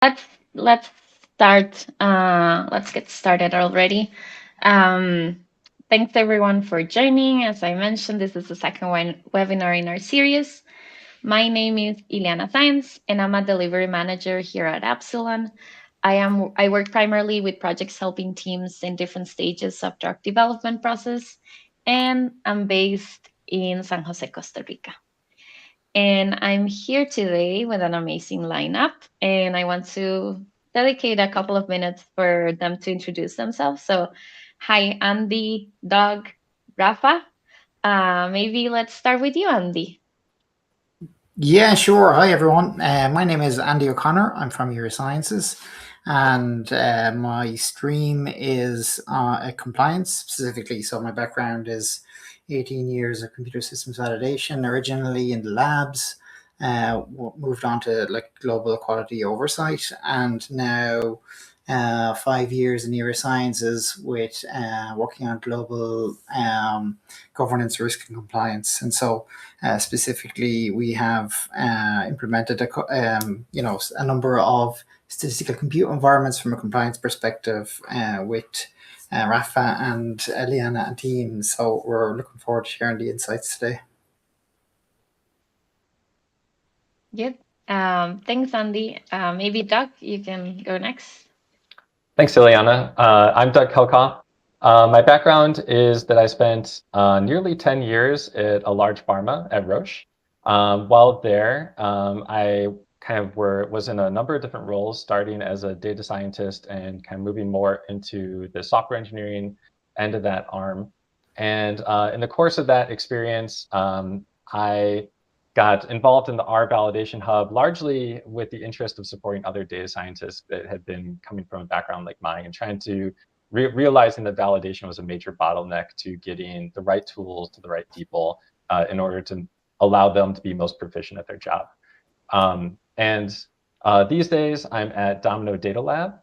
let's let's start. Let's get started already. Um, Thanks everyone for joining. As I mentioned, this is the second webinar in our series. My name is Ileana Sainz, and I'm a delivery manager here at Epsilon. I work primarily with projects helping teams in different stages of drug development process, and I'm based in San Jose, Costa Rica. And I'm here today with an amazing lineup, and I want to dedicate a couple of minutes for them to introduce themselves. So, hi, Andy, Doug, Rafa. Maybe let's start with you, Andy. Yeah, sure. Hi, everyone. My name is Andy O'Connor. I'm from Eurosciences, and my stream is compliance specifically. So my background is 18 years of computer systems validation, originally in the labs, moved on to like global quality oversight, and now 5 years in neurosciences with working on global governance, risk, and compliance. And so specifically, we have implemented a number of statistical compute environments from a compliance perspective with Rafa and Liana and team. So we're looking forward to sharing the insights today. Good. Thanks, Andy. Maybe Doug, you can go next. Thanks, Ileana. I'm Doug Kelkoff. My background is that I spent nearly 10 years at a large pharma at Roche. While there, I was in a number of different roles, starting as a data scientist and kind of moving more into the software engineering end of that arm. And in the course of that experience, I got involved in the R validation hub largely with the interest of supporting other data scientists that had been coming from a background like mine and trying to realizing that validation was a major bottleneck to getting the right tools to the right people in order to allow them to be most proficient at their job. These days, I'm at Domino Data Lab.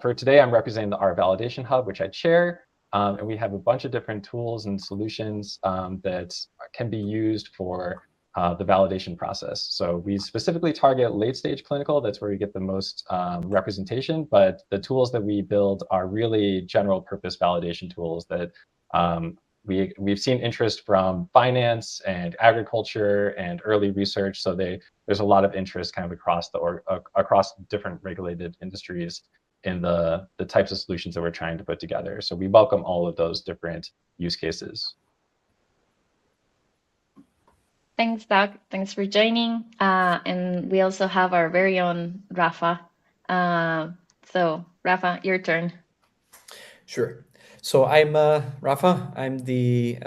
For today, I'm representing the R validation hub, which I chair. And we have a bunch of different tools and solutions that can be used for the validation process. So we specifically target late stage clinical. That's where we get the most representation. But the tools that we build are really general purpose validation tools that we've seen interest from finance and agriculture and early research. So there's a lot of interest kind of across different regulated industries in the types of solutions that we're trying to put together. So we welcome all of those different use cases. Thanks, Doug. Thanks for joining. And we also have our very own Rafa. So, Rafa, your turn. Sure. So I'm Rafa. I'm the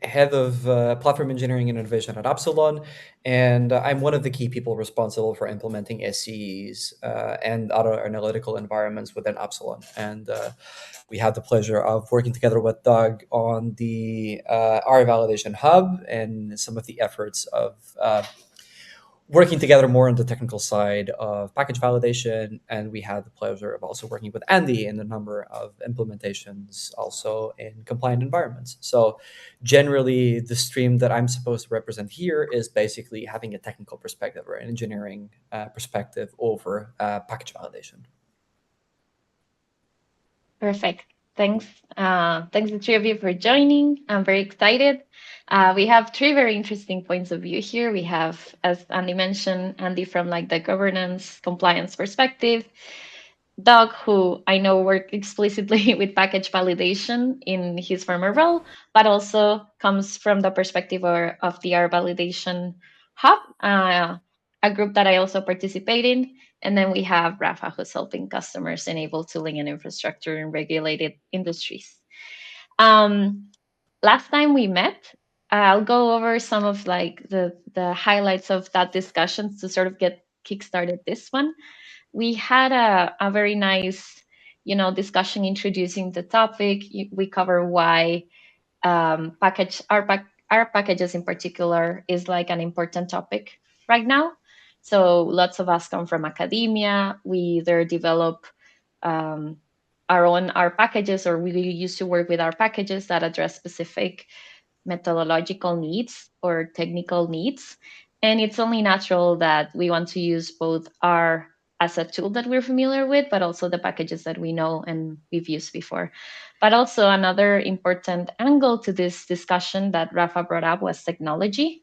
head of platform engineering and innovation at Epsilon, and I'm one of the key people responsible for implementing SCEs and other analytical environments within Epsilon. And we had the pleasure of working together with Doug on the R validation hub and some of the efforts of working together more on the technical side of package validation. And we had the pleasure of also working with Andy in a number of implementations also in compliant environments. So generally, the stream that I'm supposed to represent here is basically having a technical perspective or an engineering perspective over package validation. Perfect. Thanks. Thanks the three of you for joining. I'm very excited. We have three very interesting points of view here. We have, as Andy mentioned, Andy from like the governance compliance perspective, Doug, who I know worked explicitly with package validation in his former role, but also comes from the perspective of the R validation hub, a group that I also participate in. And then we have Rafa, who's helping customers enable tooling and infrastructure in regulated industries. Last time we met, I'll go over some of like the highlights of that discussion to sort of get kickstarted this one. We had a very nice, discussion introducing the topic. We cover why our packages in particular is like an important topic right now. So lots of us come from academia. We either develop our packages, or we used to work with our packages that address specific methodological needs or technical needs. And it's only natural that we want to use both R as a tool that we're familiar with, but also the packages that we know and we've used before. But also, another important angle to this discussion that Rafa brought up was technology.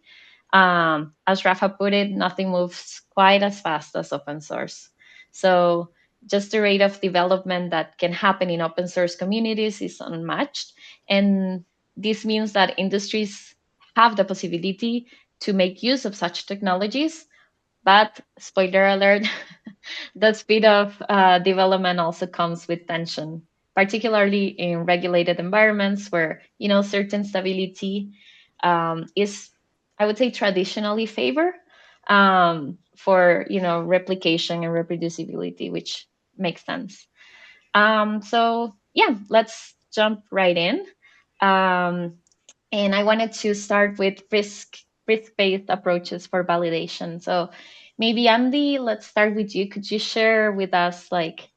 As Rafa put it, nothing moves quite as fast as open source. So, just the rate of development that can happen in open source communities is unmatched. And this means that industries have the possibility to make use of such technologies. But spoiler alert, the speed of development also comes with tension, particularly in regulated environments where certain stability is, I would say, traditionally favor for replication and reproducibility, which makes sense. So yeah, let's jump right in. Um, and I wanted to start with risk-based approaches for validation. So maybe Andy, let's start with you. Could you share with us like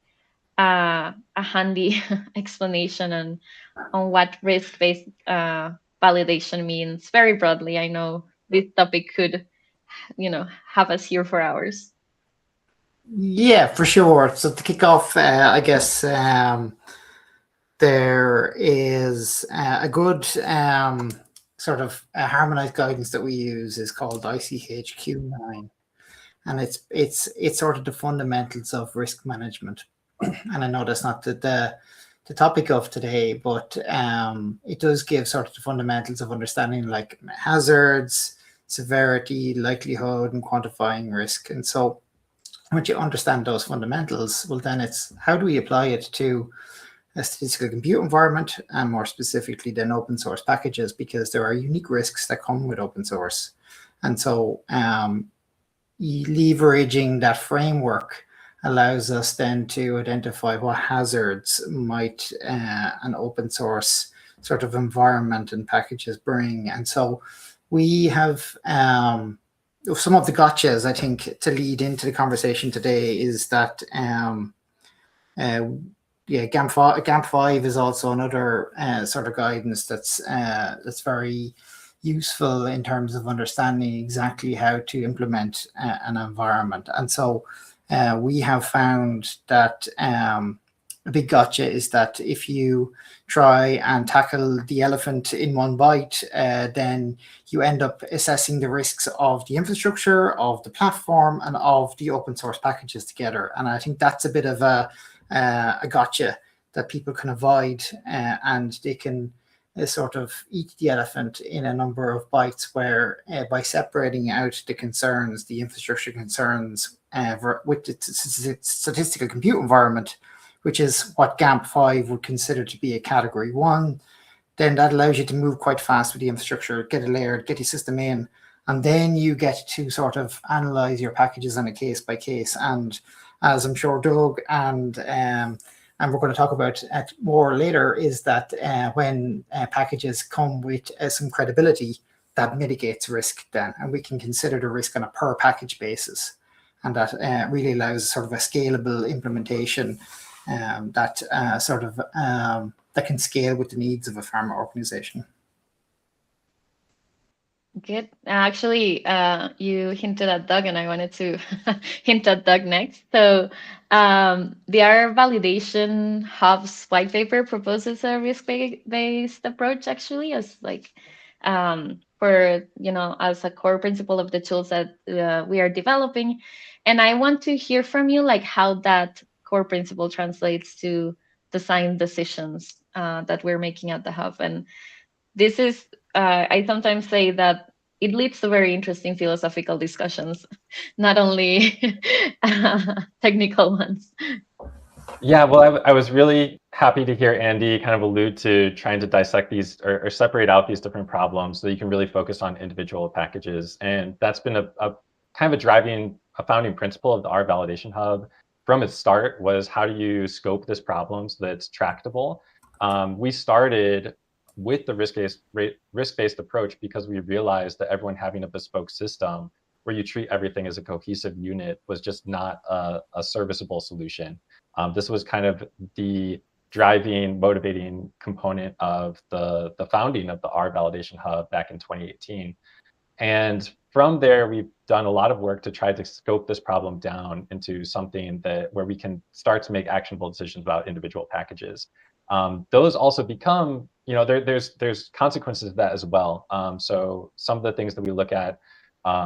a handy explanation on what risk-based validation means very broadly? I know this topic could, have us here for hours. Yeah, for sure. So to kick off, I guess there is a good sort of harmonized guidance that we use is called ICHQ9, and it's sort of the fundamentals of risk management. And I know that's not the topic of today, but it does give sort of the fundamentals of understanding like hazards, severity, likelihood, and quantifying risk. And so once you understand those fundamentals, well, then it's how do we apply it to a statistical compute environment, and more specifically then open source packages, because there are unique risks that come with open source. And so leveraging that framework allows us then to identify what hazards might an open source sort of environment and packages bring. And so we have some of the gotchas, I think, to lead into the conversation today is that GAMP5 is also another sort of guidance that's very useful in terms of understanding exactly how to implement an environment. And so we have found that a big gotcha is that if you try and tackle the elephant in one bite, then you end up assessing the risks of the infrastructure, of the platform, and of the open source packages together. And I think that's a bit of a gotcha that people can avoid, and they can sort of eat the elephant in a number of bites, where by separating out the concerns, the infrastructure concerns with the statistical compute environment, which is what GAMP5 would consider to be a category 1, then that allows you to move quite fast with the infrastructure, get it layered, get your system in, and then you get to sort of analyze your packages on a case by case. And as I'm sure Doug and we're going to talk about more later, is that when packages come with some credibility, that mitigates risk then, and we can consider the risk on a per package basis. And that really allows sort of a scalable implementation that can scale with the needs of a pharma organization. Good. Actually, you hinted at Doug, and I wanted to hint at Doug next. So, the R validation hub's white paper proposes a risk-based approach, actually, as like for as a core principle of the tools that we are developing. And I want to hear from you, like how that core principle translates to design decisions that we're making at the hub. And this is I sometimes say that it leads to very interesting philosophical discussions, not only technical ones. Yeah, well, I was really happy to hear Andy kind of allude to trying to dissect these or separate out these different problems so you can really focus on individual packages. And that's been a kind of a founding principle of the R Validation Hub from its start, was how do you scope this problem so that it's tractable. We started with the risk-based approach because we realized that everyone having a bespoke system where you treat everything as a cohesive unit was just not a serviceable solution. This was kind of the driving, motivating component of the founding of the R Validation Hub back in 2018. And from there, we've done a lot of work to try to scope this problem down into something where we can start to make actionable decisions about individual packages. Those also become, there's consequences to that as well. So some of the things that we look at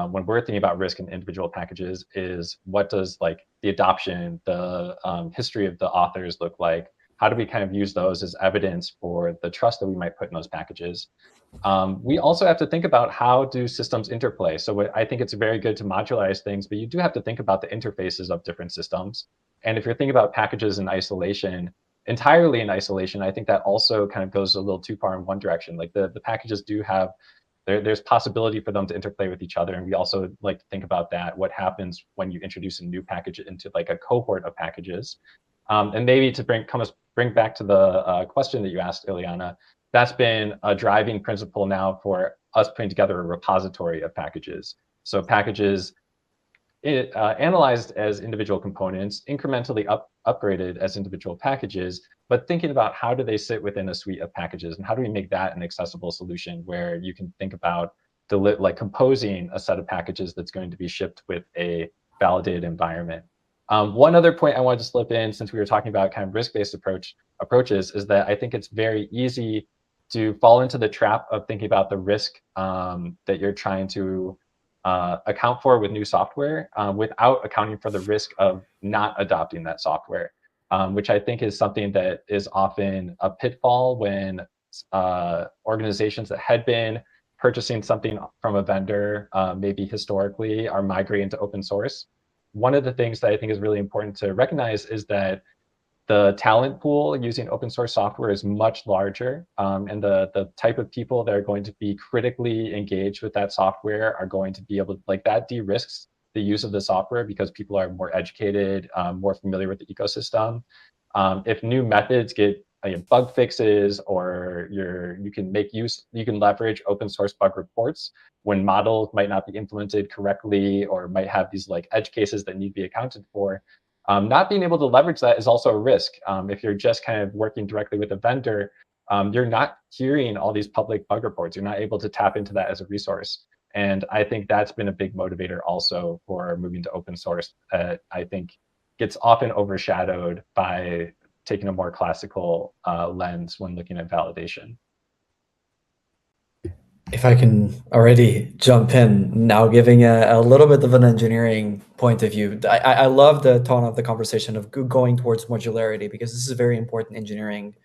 when we're thinking about risk in individual packages is what does like the adoption, the history of the authors look like? How do we kind of use those as evidence for the trust that we might put in those packages? We also have to think about how do systems interplay. So I think it's very good to modularize things, but you do have to think about the interfaces of different systems. And if you're thinking about packages in isolation, entirely in isolation, I think that also kind of goes a little too far in one direction. Like the packages do have, there's possibility for them to interplay with each other. And we also like to think about that, what happens when you introduce a new package into like a cohort of packages. And maybe to bring back to the question that you asked, Ileana, that's been a driving principle now for us putting together a repository of packages. So packages analyzed as individual components, incrementally upgraded as individual packages, but thinking about how do they sit within a suite of packages and how do we make that an accessible solution where you can think about like composing a set of packages that's going to be shipped with a validated environment. One other point I wanted to slip in, since we were talking about kind of risk-based approaches, is that I think it's very easy to fall into the trap of thinking about the risk that you're trying to account for with new software without accounting for the risk of not adopting that software, which I think is something that is often a pitfall when organizations that had been purchasing something from a vendor, maybe historically, are migrating to open source. One of the things that I think is really important to recognize is that the talent pool using open source software is much larger, and the type of people that are going to be critically engaged with that software are going to be able to, like, that de-risks the use of the software because people are more educated, more familiar with the ecosystem. If new methods get bug fixes, or you can leverage open source bug reports when models might not be implemented correctly or might have these like edge cases that need to be accounted for. Not being able to leverage that is also a risk. If you're just kind of working directly with a vendor, you're not hearing all these public bug reports. You're not able to tap into that as a resource. And I think that's been a big motivator also for moving to open source. I think gets often overshadowed by taking a more classical lens when looking at validation. If I can already jump in now, giving a little bit of an engineering point of view, I love the tone of the conversation of going towards modularity, because this is a very important engineering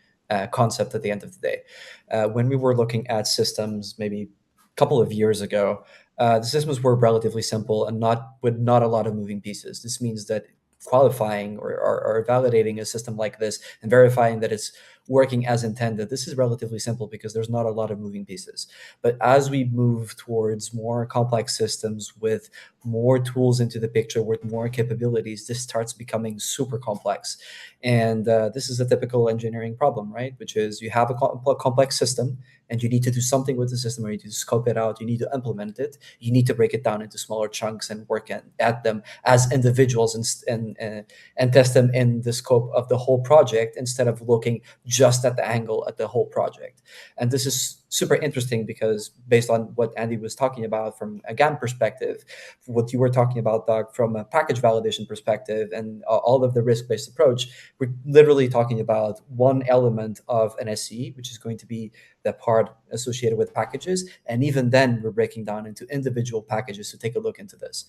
concept at the end of the day. When we were looking at systems maybe a couple of years ago, the systems were relatively simple and with not a lot of moving pieces. This means that qualifying or validating a system like this and verifying that it's working as intended, this is relatively simple because there's not a lot of moving pieces. But as we move towards more complex systems with more tools into the picture, with more capabilities, this starts becoming super complex. And this is a typical engineering problem, right? Which is you have a complex system and you need to do something with the system, or you need to scope it out, you need to implement it, you need to break it down into smaller chunks and work at them as individuals and test them in the scope of the whole project instead of looking just at the angle at the whole project. And this is super interesting because based on what Andy was talking about from a GAM perspective, what you were talking about, Doug, from a package validation perspective, and all of the risk-based approach, we're literally talking about one element of an SE, which is going to be the part associated with packages. And even then, we're breaking down into individual packages to take a look into this.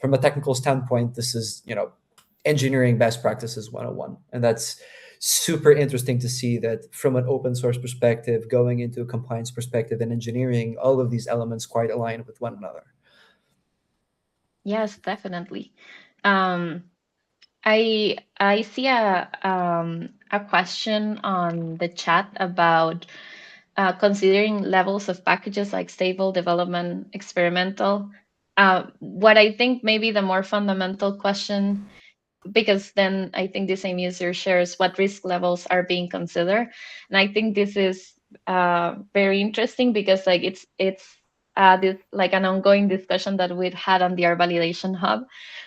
From a technical standpoint, this is, engineering best practices 101. And that's super interesting to see that from an open source perspective, going into a compliance perspective and engineering, all of these elements quite align with one another. Yes, definitely. I see a question on the chat about considering levels of packages like stable, development, experimental. What I think maybe the more fundamental question, because then I think the same user shares what risk levels are being considered, and I think this is very interesting because like it's this like an ongoing discussion that we've had on the R Validation Hub,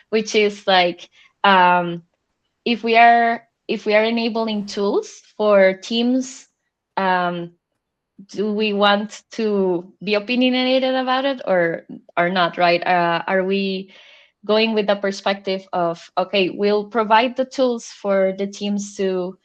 which is like if we are enabling tools for teams do we want to be opinionated about it or not, right? Are we going with the perspective of, okay, we'll provide the tools for the teams to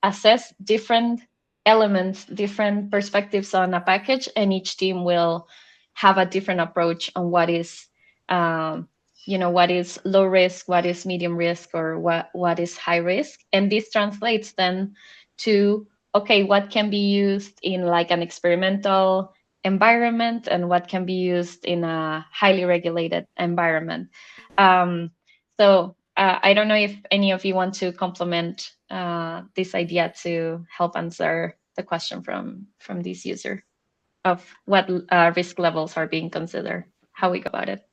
assess different elements, different perspectives on a package, and each team will have a different approach on what is, what is low risk, what is medium risk, or what is high risk, and this translates then to, okay, what can be used in like an experimental environment and what can be used in a highly regulated environment. So I don't know if any of you want to complement this idea to help answer the question from this user of what risk levels are being considered, how we go about it.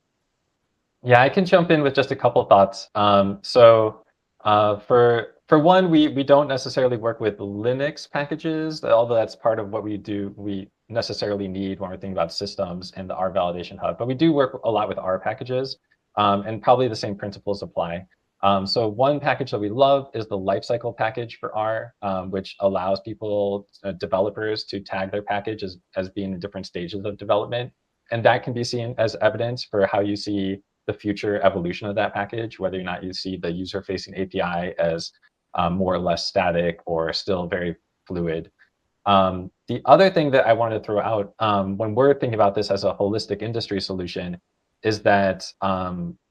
Yeah, I can jump in with just a couple thoughts. For one, we don't necessarily work with Linux packages, although that's part of what we do. We necessarily need when we're thinking about systems and the R validation hub. But we do work a lot with R packages, and probably the same principles apply. So one package that we love is the lifecycle package for R, which allows people, developers, to tag their package as being in different stages of development. And that can be seen as evidence for how you see the future evolution of that package, whether or not you see the user-facing API as more or less static or still very fluid. The other thing that I wanted to throw out when we're thinking about this as a holistic industry solution is that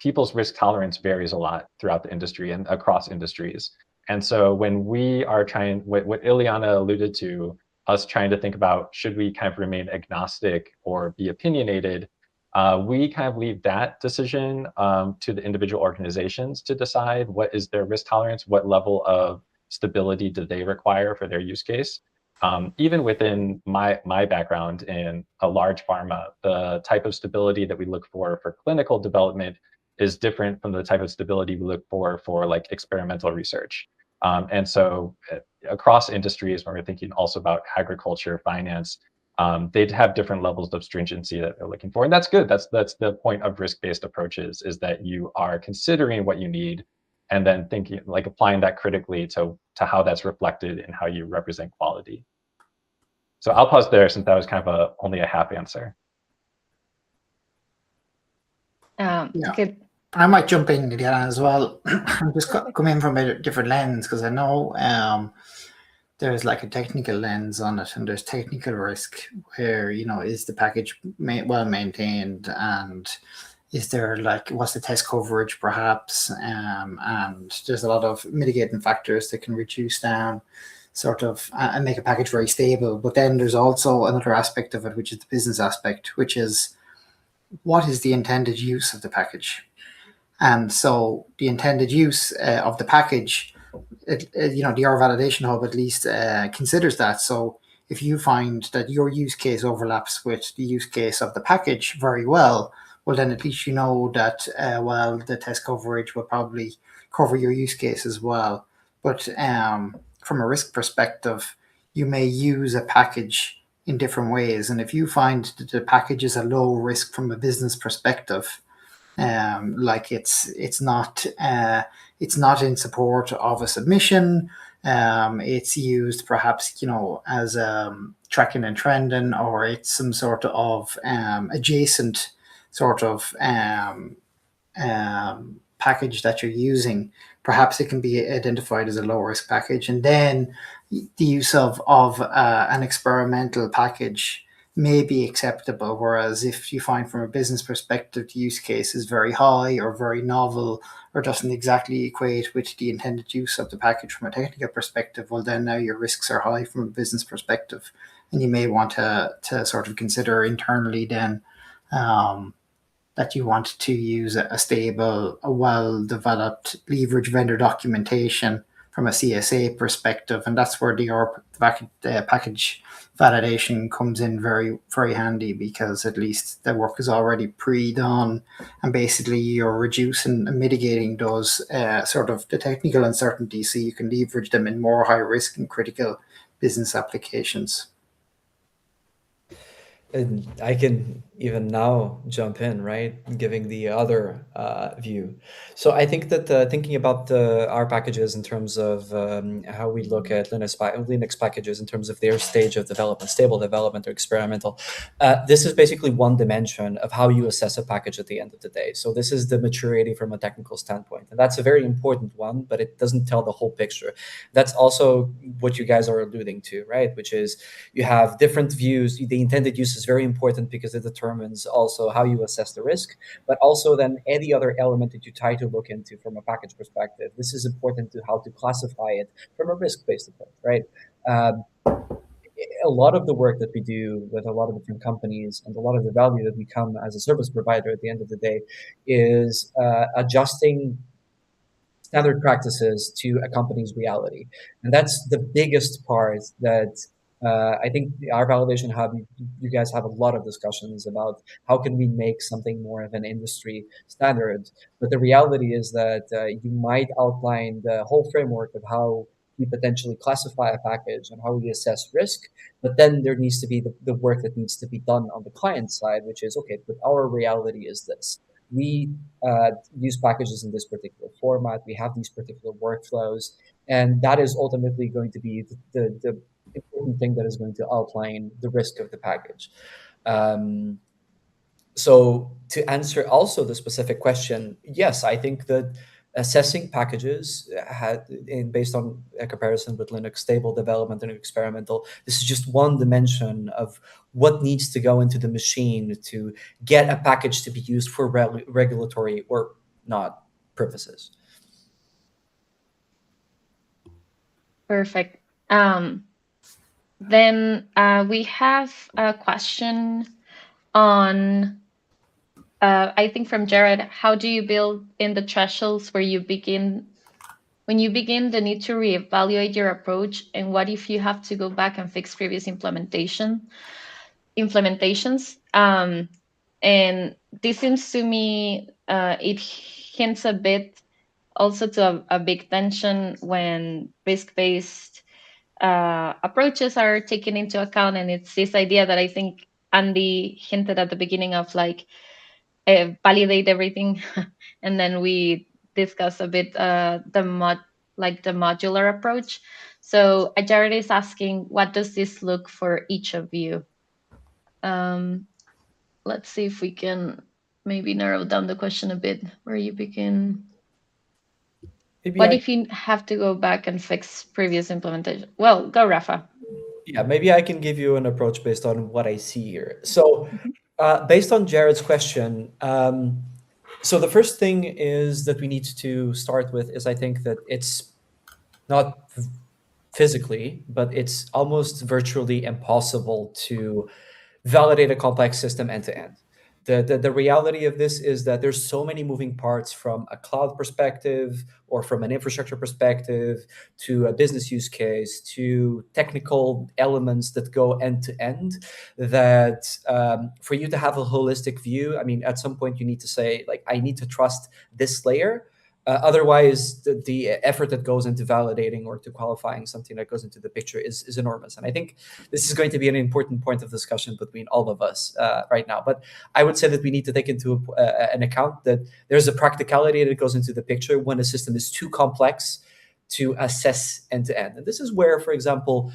people's risk tolerance varies a lot throughout the industry and across industries. And so when we are trying, what Ileana alluded to, us trying to think about, should we kind of remain agnostic or be opinionated, we kind of leave that decision to the individual organizations to decide what is their risk tolerance, what level of stability do they require for their use case. Even within my background in a large pharma, the type of stability that we look for clinical development is different from the type of stability we look for like experimental research. And so across industries, when we're thinking also about agriculture, finance, they'd have different levels of stringency that they're looking for. And that's good. That's the point of risk-based approaches, is that you are considering what you need and then thinking, like applying that critically to how that's reflected in how you represent quality. So I'll pause there since that was kind of only a half answer. Yeah. Good. I might jump in again as well. I'm just coming in from a different lens because I know there's like a technical lens on it, and there's technical risk where, is the package well maintained, and is there what's the test coverage perhaps, and there's a lot of mitigating factors that can reduce down sort of and make a package very stable. But then there's also another aspect of it, which is the business aspect, which is what is the intended use of the package. And so the intended use of the package, the R validation hub at least considers that. So if you find that your use case overlaps with the use case of the package very well, well, then at least you know that, the test coverage will probably cover your use case as well. But from a risk perspective, you may use a package in different ways. And if you find that the package is a low risk from a business perspective, it's not in support of a submission. It's used perhaps as tracking and trending, or it's some sort of adjacent sort of package that you're using. Perhaps it can be identified as a low risk package, and then the use of an experimental package may be acceptable. Whereas if you find from a business perspective the use case is very high or very novel or doesn't exactly equate with the intended use of the package from a technical perspective, well, then now your risks are high from a business perspective, and you may want to sort of consider internally then that you want to use a stable, a well-developed leverage vendor documentation from a CSA perspective. And that's where the package validation comes in very, very handy, because at least the work is already pre-done, and basically you're reducing and mitigating those sort of the technical uncertainties, so you can leverage them in more high risk and critical business applications. And I can even now jump in, right? Giving the other view. So I think that thinking about our packages in terms of how we look at Linux packages in terms of their stage of development, stable development or experimental, this is basically one dimension of how you assess a package at the end of the day. So this is the maturity from a technical standpoint. And that's a very important one, but it doesn't tell the whole picture. That's also what you guys are alluding to, right? Which is you have different views. The intended use is very important because it determines also how you assess the risk, but also then any other element that you try to look into from a package perspective. This is important to how to classify it from a risk-based approach, right? Um, a lot of the work that we do with a lot of different companies and a lot of the value that we come as a service provider at the end of the day is adjusting standard practices to a company's reality. And that's the biggest part that I think our validation hub, you guys have a lot of discussions about how can we make something more of an industry standard. But the reality is that you might outline the whole framework of how we potentially classify a package and how we assess risk. But then there needs to be the work that needs to be done on the client side, which is, okay, but our reality is this. We use packages in this particular format. We have these particular workflows, and that is ultimately going to be the important thing that is going to outline the risk of the package. Um, so to answer also the specific question, yes, I think that assessing packages based on a comparison with Linux stable development and experimental, this is just one dimension of what needs to go into the machine to get a package to be used for regulatory or not purposes. Perfect. Then we have a question on, I think from Jared, how do you build in the thresholds when you begin the need to reevaluate your approach, and what if you have to go back and fix previous implementations? And this seems to me it hints a bit also to a big tension when risk-based approaches are taken into account, and it's this idea that I think Andy hinted at the beginning of, like, validate everything and then we discuss a bit the modular approach. So Jared is asking, what does this look for each of you? Let's see if we can maybe narrow down the question a bit, where you begin. What if you have to go back and fix previous implementation? Well, go, Rafa. Yeah, maybe I can give you an approach based on what I see here. So, based on Jared's question, so the first thing is that we need to start with is, I think that it's not physically, but it's almost virtually impossible to validate a complex system end to end. The reality of this is that there's so many moving parts from a cloud perspective or from an infrastructure perspective to a business use case to technical elements that go end to end that for you to have a holistic view, I mean, at some point you need to say, like, I need to trust this layer. Otherwise, the effort that goes into validating or to qualifying something that goes into the picture is enormous. And I think this is going to be an important point of discussion between all of us right now. But I would say that we need to take into an account that there's a practicality that goes into the picture when a system is too complex to assess end to end. And this is where, for example,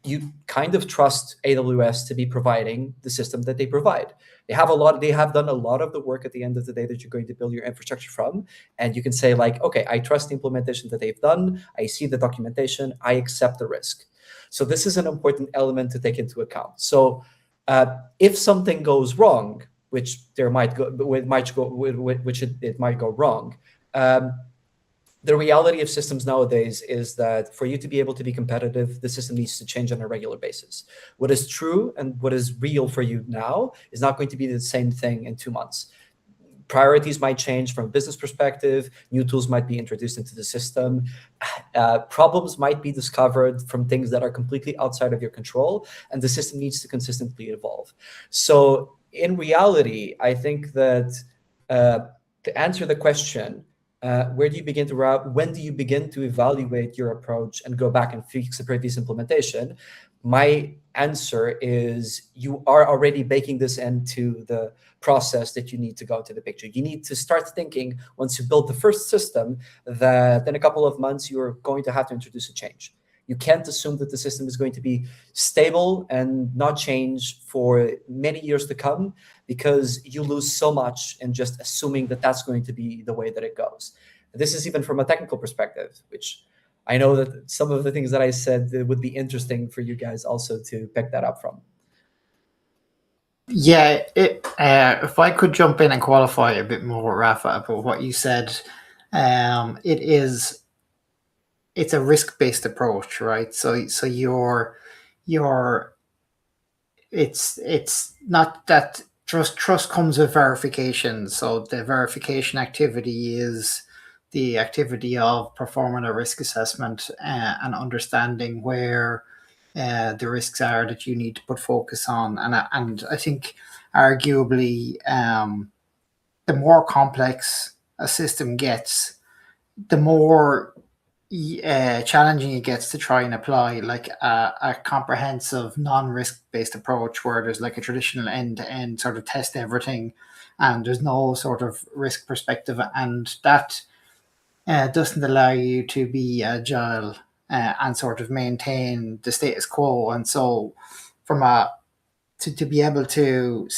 you kind of trust AWS to be providing the system that they provide. They have done a lot of the work at the end of the day that you're going to build your infrastructure from. And you can say, like, okay, I trust the implementation that they've done. I see the documentation. I accept the risk. So this is an important element to take into account. So if something goes wrong, which it might go wrong, the reality of systems nowadays is that for you to be able to be competitive, the system needs to change on a regular basis. What is true and what is real for you now is not going to be the same thing in 2 months. Priorities might change from a business perspective. New tools might be introduced into the system. Problems might be discovered from things that are completely outside of your control, and the system needs to consistently evolve. So in reality, I think that to answer the question, when do you begin to evaluate your approach and go back and fix a previous implementation? My answer is you are already baking this into the process that you need to go to the picture. You need to start thinking once you build the first system that in a couple of months you're going to have to introduce a change. You can't assume that the system is going to be stable and not change for many years to come, because you lose so much in just assuming that that's going to be the way that it goes. This is even from a technical perspective, which I know that some of the things that I said would be interesting for you guys also to pick that up from. Yeah, if I could jump in and qualify a bit more, Rafa, about what you said, it's a risk based approach, right? So you're it's not that trust comes with verification. So the verification activity is the activity of performing a risk assessment and understanding where the risks are that you need to put focus on. And I think arguably the more complex a system gets, the more challenging it gets to try and apply like a comprehensive non-risk based approach where there's like a traditional end-to-end sort of test everything and there's no sort of risk perspective, and that doesn't allow you to be agile and sort of maintain the status quo. And so from a to be able to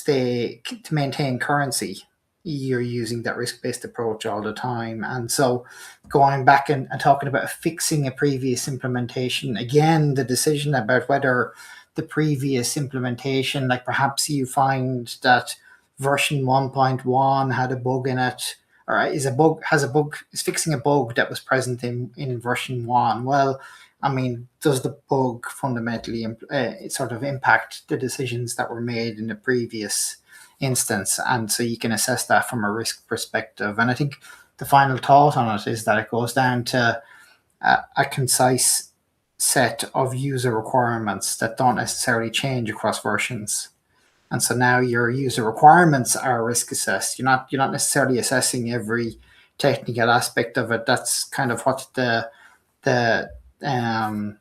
maintain currency, you're using that risk-based approach all the time. And so going back and talking about fixing a previous implementation, again, the decision about whether the previous implementation, like perhaps you find that version 1.1 had a bug in it, or is fixing a bug that was present in version 1. Well, I mean, does the bug fundamentally sort of impact the decisions that were made in the previous instance? And so you can assess that from a risk perspective. And I think the final thought on it is that it goes down to a concise set of user requirements that don't necessarily change across versions. And so now your user requirements are risk assessed. You're not necessarily assessing every technical aspect of it. That's kind of what the um,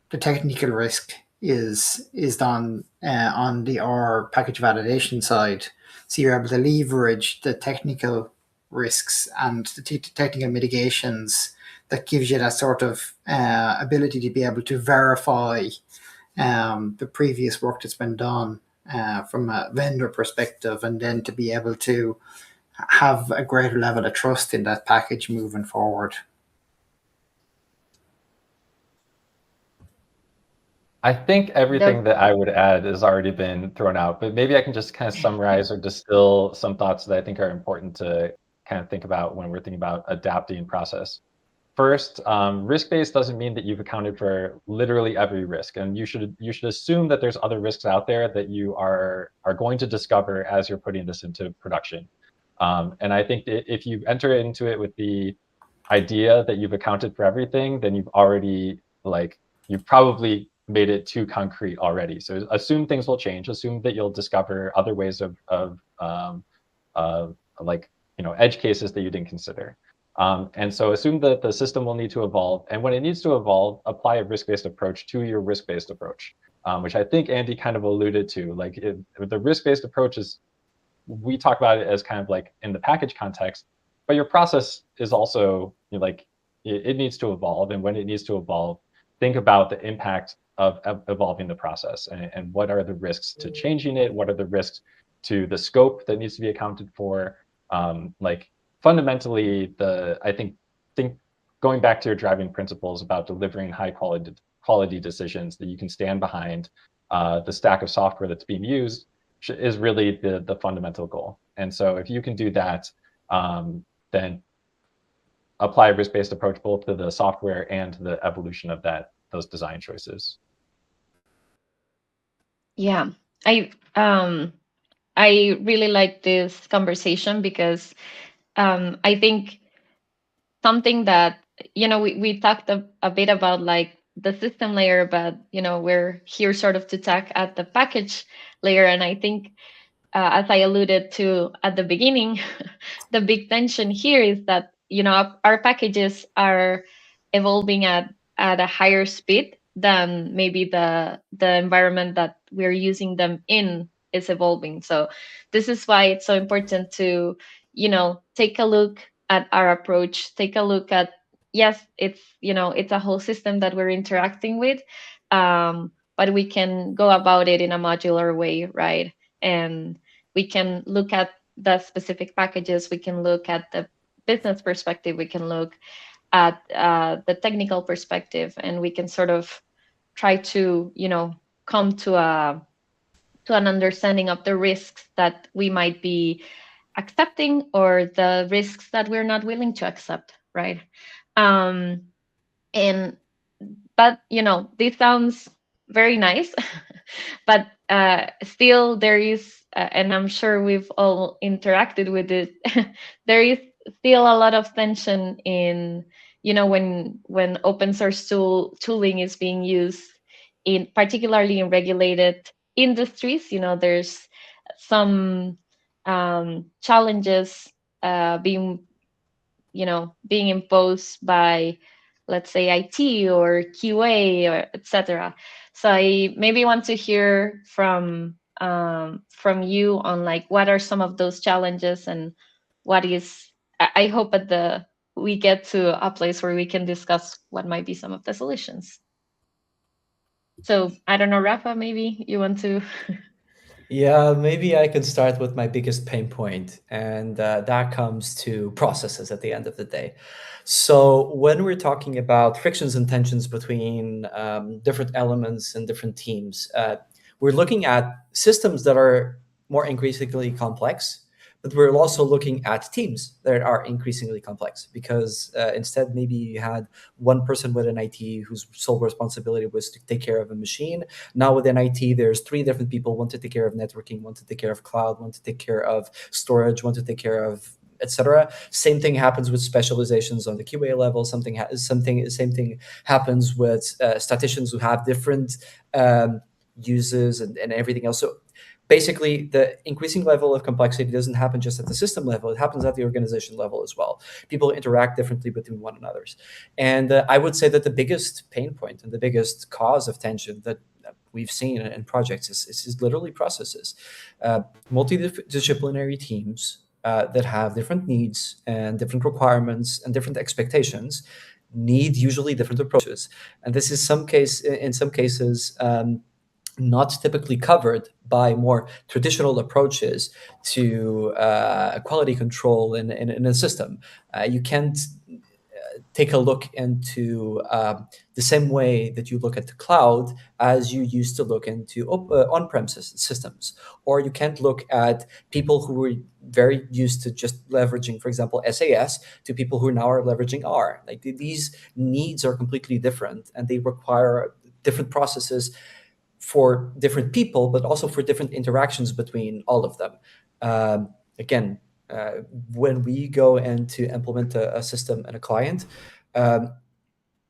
the technical risk is done on the R package validation side. So you're able to leverage the technical risks and the technical mitigations that gives you that sort of ability to be able to verify the previous work that's been done from a vendor perspective, and then to be able to have a greater level of trust in that package moving forward. I think everything The that I would add has already been thrown out, but maybe I can just kind of summarize or distill some thoughts that I think are important to kind of think about when we're thinking about adapting process. First, risk-based doesn't mean that you've accounted for literally every risk, and you should assume that there's other risks out there that you are going to discover as you're putting this into production. And I think that if you enter into it with the idea that you've accounted for everything, then you've probably made it too concrete already. So assume things will change. Assume that you'll discover other ways of like edge cases that you didn't consider. And so assume that the system will need to evolve. And when it needs to evolve, apply a risk-based approach to your risk-based approach, which I think Andy kind of alluded to. Like the risk-based approach is, we talk about it as kind of like in the package context, but your process is also like it needs to evolve. And when it needs to evolve, think about the impact of evolving the process and what are the risks to changing it? What are the risks to the scope that needs to be accounted for? Like fundamentally, I think going back to your driving principles about delivering high quality decisions that you can stand behind, the stack of software that's being used is really the fundamental goal. And so if you can do that, then apply a risk-based approach both to the software and to the evolution of those design choices. Yeah, I um I really like this conversation because I think something that we talked a bit about like the system layer, but we're here sort of to talk at the package layer, and I think as I alluded to at the beginning, the big tension here is that our packages are evolving at a higher speed than maybe the environment that we're using them in is evolving. So this is why it's so important to, take a look at our approach, take a look at, yes, it's, it's a whole system that we're interacting with, but we can go about it in a modular way, right? And we can look at the specific packages, we can look at the business perspective, we can look at the technical perspective, and we can sort of try to, come to an understanding of the risks that we might be accepting, or the risks that we're not willing to accept, right? um, and but this sounds very nice, but still there is, and I'm sure we've all interacted with it, there is still a lot of tension in, when open source tooling is being used, in particularly in regulated industries. There's some challenges being being imposed by, let's say, IT or QA, or etc. So I maybe want to hear from you on, like, what are some of those challenges, and what is, I hope at the we get to a place where we can discuss what might be some of the solutions. So I don't know, Rafa, maybe you want to. Yeah, maybe I can start with my biggest pain point, and that comes to processes at the end of the day. So, when we're talking about frictions and tensions between different elements and different teams, we're looking at systems that are more increasingly complex, but we're also looking at teams that are increasingly complex, because instead, maybe you had one person with an IT whose sole responsibility was to take care of a machine. Now within IT, there's three different people: one to take care of networking, one to take care of cloud, one to take care of storage, one to take care of etc. Same thing happens with specializations on the QA level. Same thing happens with statisticians who have different uses and everything else. So basically, the increasing level of complexity doesn't happen just at the system level; it happens at the organization level as well. People interact differently between one another, and I would say that the biggest pain point and the biggest cause of tension that we've seen in projects is literally processes. Multidisciplinary teams that have different needs and different requirements and different expectations need usually different approaches, and this is in some cases not typically covered by more traditional approaches to quality control in a system. You can't take a look into the same way that you look at the cloud as you used to look into on-prem systems. Or you can't look at people who were very used to just leveraging, for example, SAS, to people who now are leveraging R. Like these needs are completely different, and they require different processes for different people, but also for different interactions between all of them. Again, when we go in to implement a system and a client, um,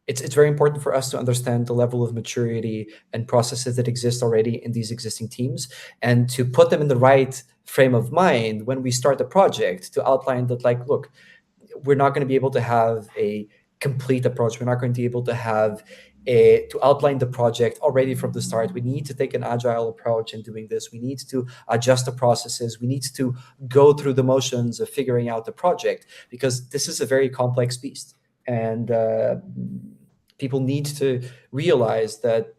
it's very important for us to understand the level of maturity and processes that exist already in these existing teams, and to put them in the right frame of mind when we start the project, to outline that, like, look, we're not going to be able to have a complete approach. We're not going to be able to have to outline the project already from the start. We need to take an agile approach in doing this. We need to adjust the processes. We need to go through the motions of figuring out the project, because this is a very complex beast. And people need to realize that,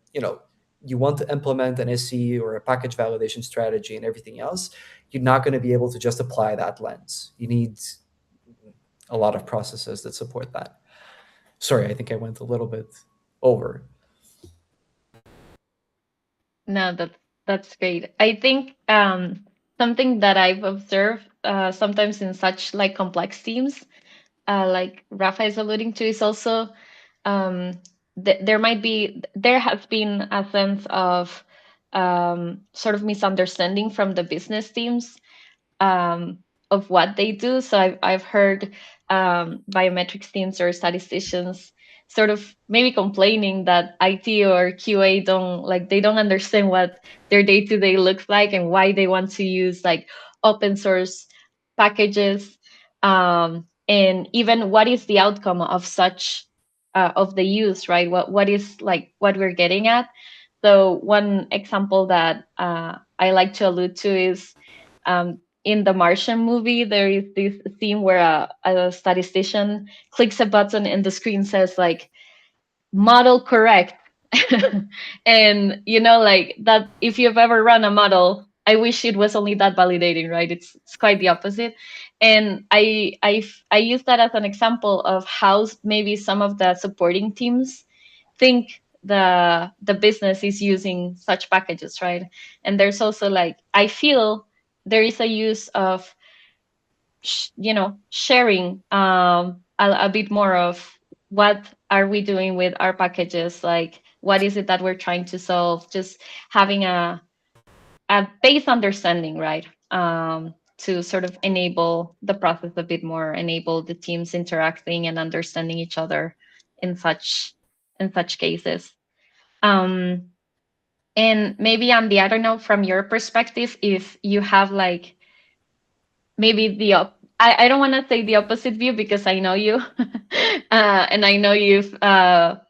you want to implement an SE or a package validation strategy and everything else, you're not going to be able to just apply that lens. You need a lot of processes that support that. Sorry, I think I went a little bit over. No, that's great. I think something that I've observed sometimes in such, like, complex teams, like Rafa is alluding to, is also um, there has been a sense of sort of misunderstanding from the business teams um, of what they do. So I've heard biometrics teams or statisticians sort of maybe complaining that IT or QA they don't understand what their day to day looks like, and why they want to use, like, open source packages, and even what is the outcome of such of the use, right? What is like what we're getting at. So one example that I like to allude to is in the Martian movie, there is this scene where a statistician clicks a button and the screen says like model correct. And like that, if you've ever run a model, I wish it was only that validating, right? It's quite the opposite. And I use that as an example of how maybe some of the supporting teams think the business is using such packages, right? And there's also like, I feel there is a use of sharing a bit more of what are we doing with our packages, like what is it that we're trying to solve, just having a base understanding, right? To sort of enable the process a bit more, enable the teams interacting and understanding each other in such cases. And maybe on the other note, from your perspective, if you have like maybe I don't want to say the opposite view because I know you, and I know you've a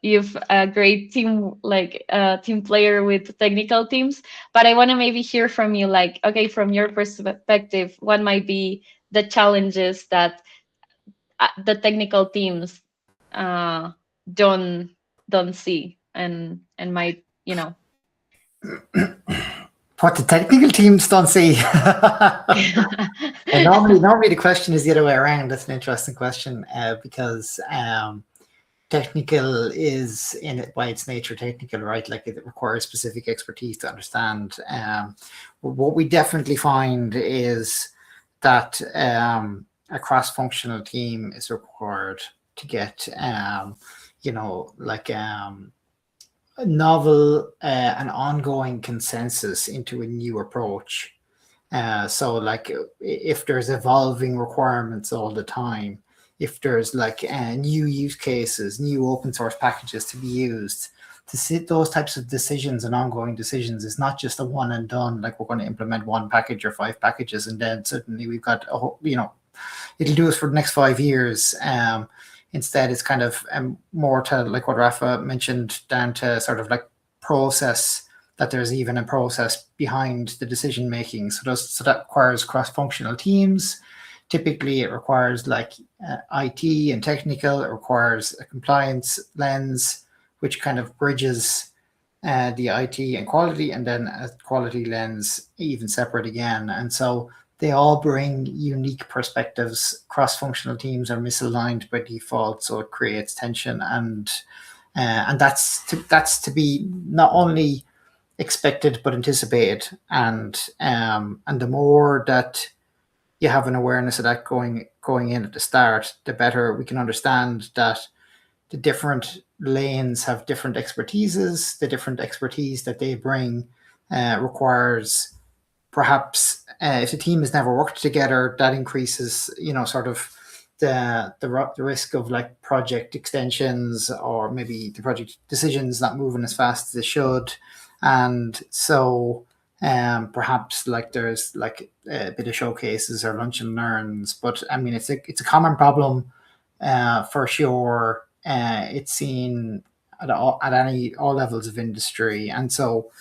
great team, like team player with technical teams. But I want to maybe hear from you, like, okay, from your perspective, what might be the challenges that the technical teams uh, don't don't see and might What the technical teams don't see. And normally the question is the other way around. That's an interesting question because technical is in it by its nature technical, right? Like it requires specific expertise to understand. What we definitely find is that a cross-functional team is required to get, a novel and ongoing consensus into a new approach. So like if there's evolving requirements all the time, if there's like new use cases, new open source packages to be used, to sit those types of decisions and ongoing decisions is not just a one and done, like we're going to implement one package or 5 packages and then suddenly we've got a whole, it'll do us for the next 5 years. Instead, it's kind of more to like what Rafa mentioned, down to sort of like process, that there's even a process behind the decision making. So that requires cross-functional teams. Typically, it requires like IT and technical. It requires a compliance lens, which kind of bridges the IT and quality, and then a quality lens even separate again. And so they all bring unique perspectives. Cross-functional teams are misaligned by default, so it creates tension, and that's to be not only expected but anticipated. And the more that you have an awareness of that going in at the start, the better we can understand that the different lanes have different expertises. The different expertise that they bring requires perhaps if the team has never worked together, that increases, sort of the risk of like project extensions, or maybe the project decisions not moving as fast as they should. And so perhaps like there's like a bit of showcases or lunch and learns, but I mean, it's a common problem for sure. It's seen at all levels of industry. And so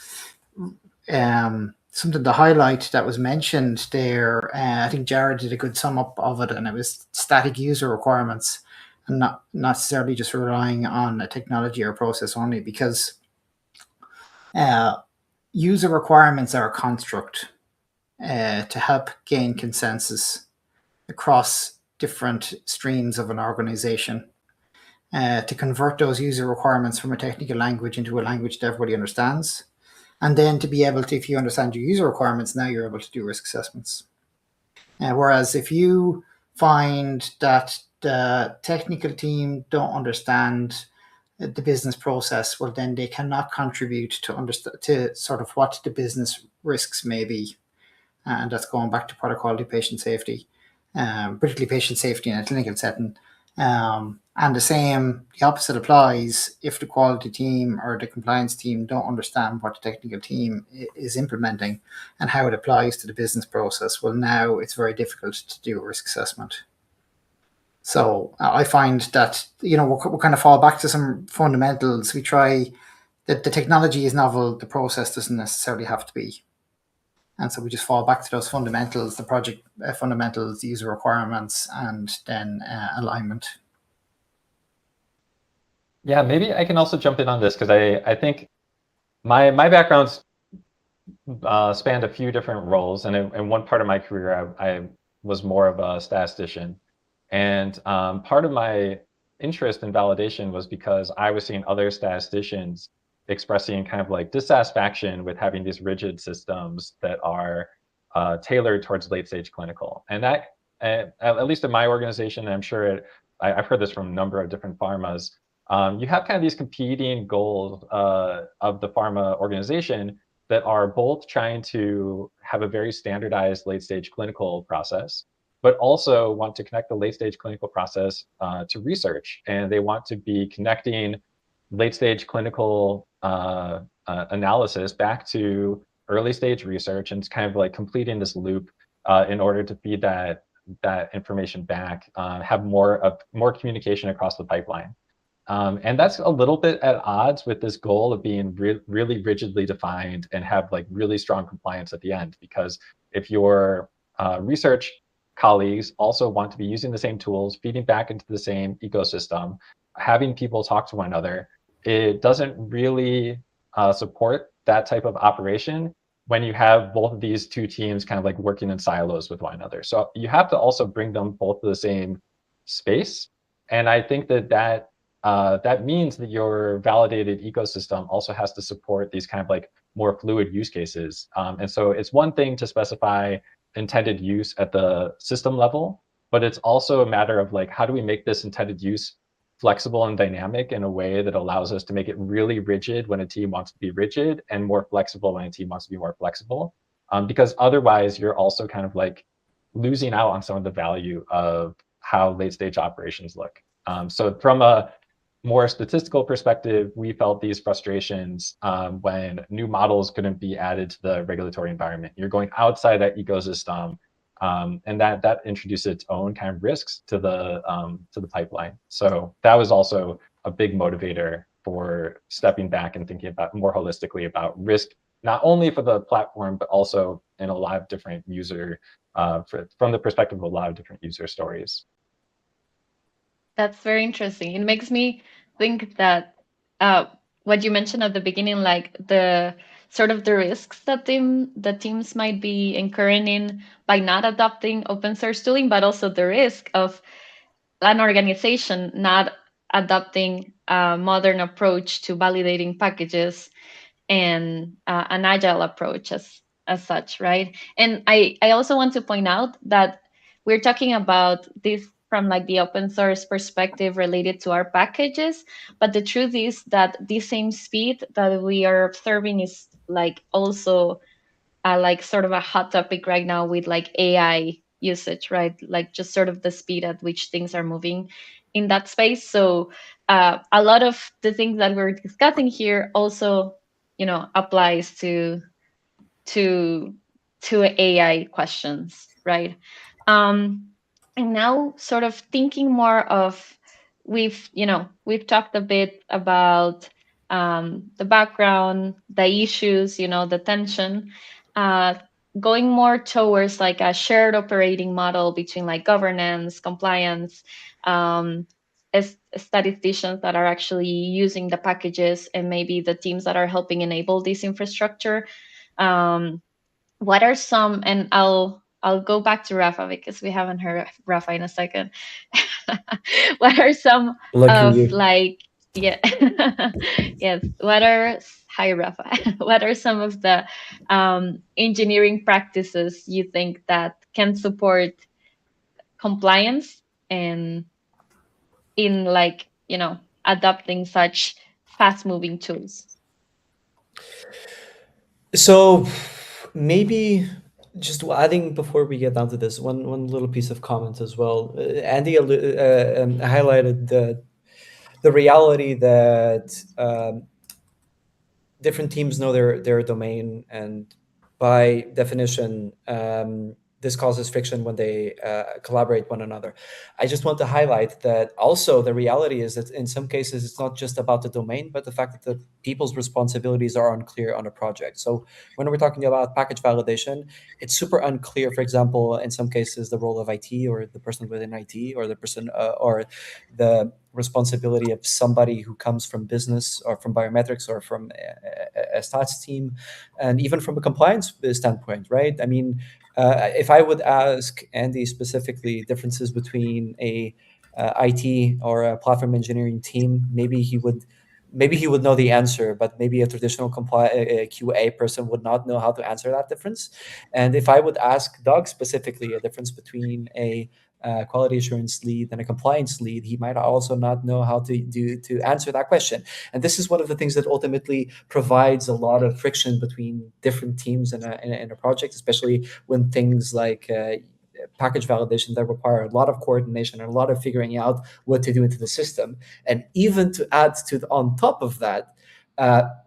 something to highlight that was mentioned there, I think Jared did a good sum up of it, and it was static user requirements, and not necessarily just relying on a technology or process only, because user requirements are a construct to help gain consensus across different streams of an organization, to convert those user requirements from a technical language into a language that everybody understands. And then to be able to, if you understand your user requirements, now you're able to do risk assessments. Whereas if you find that the technical team don't understand the business process, well, then they cannot contribute to sort of what the business risks may be. And that's going back to product quality, patient safety, particularly patient safety in a clinical setting. And the opposite applies if the quality team or the compliance team don't understand what the technical team is implementing and how it applies to the business process. Well, now it's very difficult to do a risk assessment. So I find that we'll kind of fall back to some fundamentals. We try that the technology is novel, the process doesn't necessarily have to be, and so we just fall back to those fundamentals, the project fundamentals, the user requirements, and then alignment. Yeah, maybe I can also jump in on this because I think my background's spanned a few different roles, and in one part of my career, I was more of a statistician, and part of my interest in validation was because I was seeing other statisticians expressing kind of like dissatisfaction with having these rigid systems that are tailored towards late stage clinical, and that at least in my organization, and I'm sure I've heard this from a number of different pharmas. You have kind of these competing goals of the pharma organization that are both trying to have a very standardized late stage clinical process, but also want to connect the late stage clinical process to research. And they want to be connecting late stage clinical analysis back to early stage research, and it's kind of like completing this loop in order to feed that information back, have more communication across the pipeline. And that's a little bit at odds with this goal of being really rigidly defined and have like really strong compliance at the end. Because if your research colleagues also want to be using the same tools, feeding back into the same ecosystem, having people talk to one another, it doesn't really support that type of operation when you have both of these two teams kind of like working in silos with one another. So you have to also bring them both to the same space. And I think that means that your validated ecosystem also has to support these kind of like more fluid use cases. And so it's one thing to specify intended use at the system level, but it's also a matter of like, how do we make this intended use flexible and dynamic in a way that allows us to make it really rigid when a team wants to be rigid and more flexible when a team wants to be more flexible. Because otherwise you're also kind of like losing out on some of the value of how late stage operations look. So from a more statistical perspective, we felt these frustrations when new models couldn't be added to the regulatory environment. You're going outside that ecosystem, and that introduced its own kind of risks to the pipeline. So that was also a big motivator for stepping back and thinking about more holistically about risk, not only for the platform, but also in a lot of different user, from the perspective of a lot of different user stories. That's very interesting. It makes me think that what you mentioned at the beginning, like the sort of the risks that the teams might be incurring in by not adopting open source tooling, but also the risk of an organization not adopting a modern approach to validating packages and an agile approach as such, right? And I also want to point out that we're talking about this from like the open source perspective related to our packages, but the truth is that the same speed that we are observing is like also like sort of a hot topic right now with like AI usage, right? Like just sort of the speed at which things are moving in that space. So a lot of the things that we're discussing here also, applies to AI questions, right? And now sort of thinking more of we've talked a bit about the background, the issues, the tension, uh, going more towards like a shared operating model between like governance, compliance, as statisticians that are actually using the packages, and maybe the teams that are helping enable this infrastructure. Um, what are some, and I'll go back to Rafa because we haven't heard Rafa in a second. What are some Lucky of you. like, yeah, yes, hi Rafa, what are some of the engineering practices you think that can support compliance and in like, adopting such fast moving tools? So maybe just adding before we get down to this one little piece of comment as well. Andy highlighted the reality that different teams know their domain, and by definition, this causes friction when they collaborate one another. I just want to highlight that also the reality is that in some cases it's not just about the domain, but the fact that the people's responsibilities are unclear on a project. So when we're talking about package validation, it's super unclear, for example, in some cases, the role of IT or the person within IT or the person or the responsibility of somebody who comes from business or from biometrics or from a stats team, and even from a compliance standpoint, right? I mean, if I would ask Andy specifically differences between a IT or a platform engineering team, maybe he would know the answer, but maybe a traditional QA person would not know how to answer that difference. And if I would ask Doug specifically a difference between a quality assurance lead and a compliance lead, he might also not know how to answer that question. And this is one of the things that ultimately provides a lot of friction between different teams in a project, especially when things like package validation that require a lot of coordination and a lot of figuring out what to do into the system. And even to add on top of that,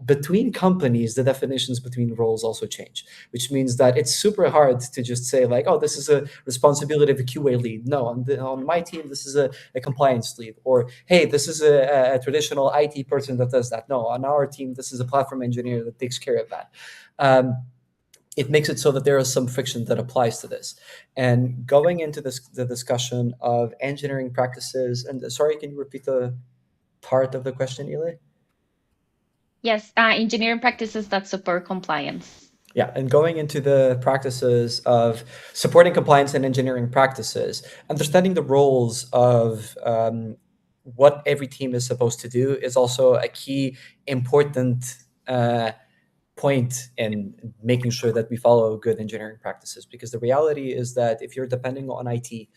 between companies, the definitions between roles also change, which means that it's super hard to just say like, oh, this is a responsibility of a QA lead. No, on my team, this is a compliance lead. Or, hey, this is a traditional IT person that does that. No, on our team, this is a platform engineer that takes care of that. It makes it so that there is some friction that applies to this. And going into the discussion of engineering practices, and sorry, can you repeat the part of the question, Eli? Yes, engineering practices that support compliance. Yeah, and going into the practices of supporting compliance and engineering practices, understanding the roles of what every team is supposed to do is also a key important point in making sure that we follow good engineering practices. Because the reality is that if you're depending on IT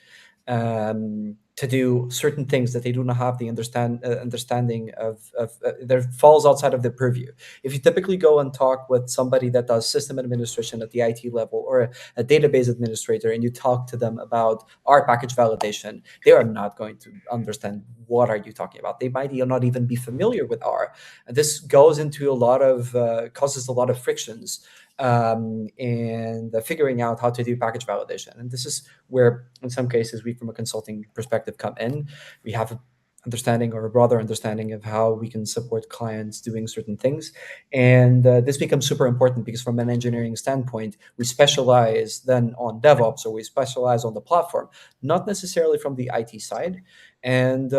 to do certain things that they do not have the understanding of that falls outside of their purview. If you typically go and talk with somebody that does system administration at the IT level or a database administrator, and you talk to them about R package validation, they are not going to understand what are you talking about. They might not even be familiar with R. And this goes into a lot of causes a lot of frictions and figuring out how to do package validation. And this is where, in some cases, we, from a consulting perspective, come in. We have an understanding or a broader understanding of how we can support clients doing certain things. And this becomes super important because from an engineering standpoint, we specialize then on DevOps or we specialize on the platform, not necessarily from the IT side. And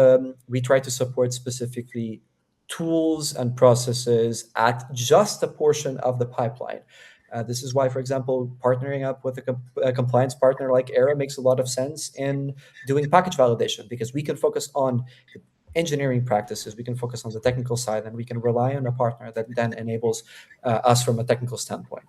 we try to support specifically tools and processes at just a portion of the pipeline. This is why, for example, partnering up with a compliance partner like Era makes a lot of sense in doing package validation, because we can focus on the engineering practices, we can focus on the technical side, and we can rely on a partner that then enables us from a technical standpoint.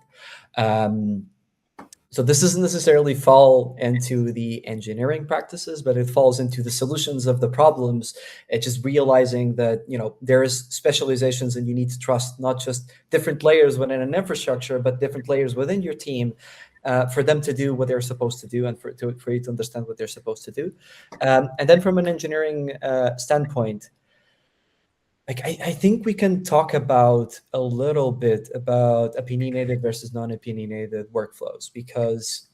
So this doesn't necessarily fall into the engineering practices, but it falls into the solutions of the problems. It's just realizing that, there is specializations and you need to trust not just different layers within an infrastructure, but different layers within your team for them to do what they're supposed to do and for you to understand what they're supposed to do. And then from an engineering standpoint, I think we can talk about a little bit about opinionated versus non-opinionated workflows, because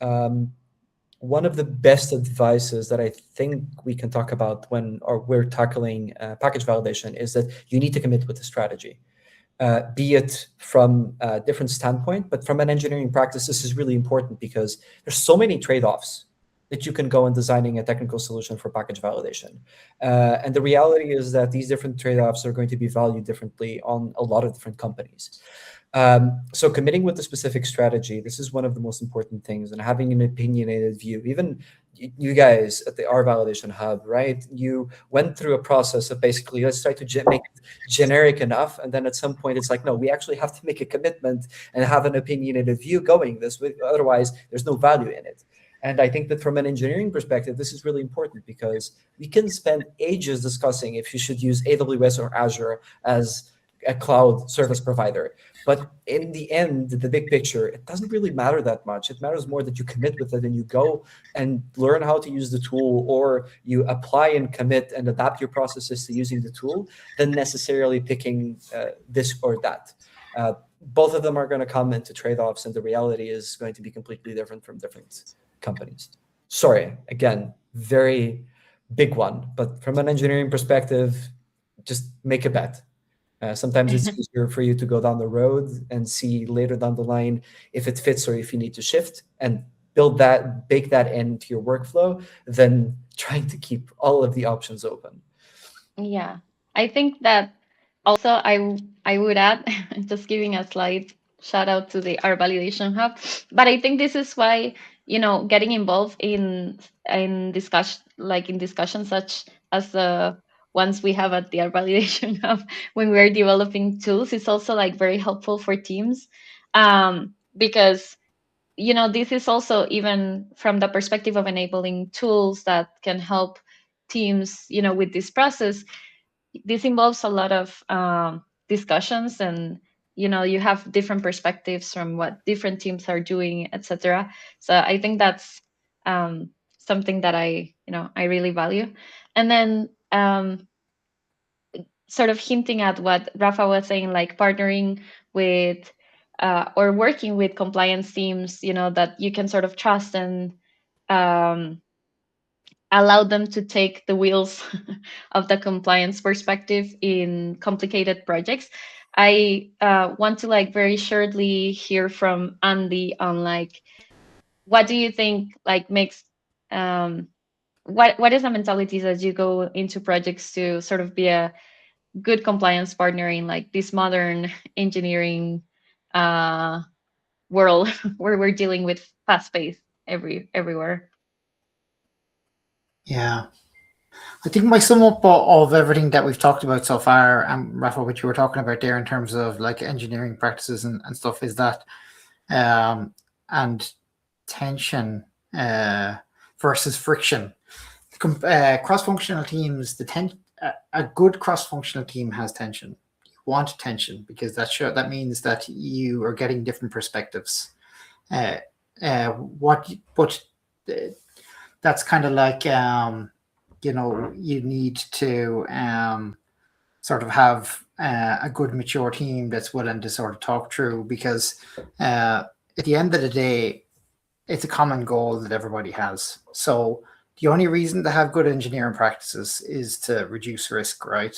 one of the best advices that I think we can talk about when we're tackling package validation is that you need to commit with the strategy, be it from a different standpoint, but from an engineering practice, this is really important because there's so many trade-offs that you can go in designing a technical solution for package validation. And the reality is that these different trade-offs are going to be valued differently on a lot of different companies. So committing with the specific strategy, this is one of the most important things, and having an opinionated view. Even you guys at the R Validation Hub, right? You went through a process of basically, let's try to make it generic enough. And then at some point it's like, no, we actually have to make a commitment and have an opinionated view going this way. Otherwise, there's no value in it. And I think that from an engineering perspective, this is really important because we can spend ages discussing if you should use AWS or Azure as a cloud service provider. But in the end, the big picture, it doesn't really matter that much. It matters more that you commit with it and you go and learn how to use the tool, or you apply and commit and adapt your processes to using the tool, than necessarily picking this or that. Both of them are going to come into trade-offs, and the reality is going to be completely different from different companies. Sorry, again, very big one, but from an engineering perspective, just make a bet. Sometimes it's easier for you to go down the road and see later down the line if it fits or if you need to shift and bake that into your workflow than trying to keep all of the options open. Yeah, I think that also I would add just giving a slight shout out to the R Validation Hub, but I think this is why getting involved in discussion like in discussions such as the ones we have at the R Validation Hub when we're developing tools is also like very helpful for teams, because this is also even from the perspective of enabling tools that can help teams with this process. This involves a lot of discussions, and you have different perspectives from what different teams are doing, etc. So I think that's something that I really value. And then sort of hinting at what Rafa was saying, like partnering with or working with compliance teams, that you can sort of trust and um, allow them to take the wheels of the compliance perspective in complicated projects. I want to like very shortly hear from Andy on like what do you think like makes what is the mentality as you go into projects to sort of be a good compliance partner in like this modern engineering uh, world where we're dealing with fast pace everywhere. Yeah. I think my sum up of everything that we've talked about so far, and Rafa, what you were talking about there in terms of like engineering practices and stuff, is that and tension versus friction. Cross-functional teams, a good cross-functional team has tension. You want tension because that means that you are getting different perspectives. But that's kind of like you need to sort of have a good mature team that's willing to sort of talk through, because at the end of the day, it's a common goal that everybody has. So the only reason to have good engineering practices is to reduce risk, right?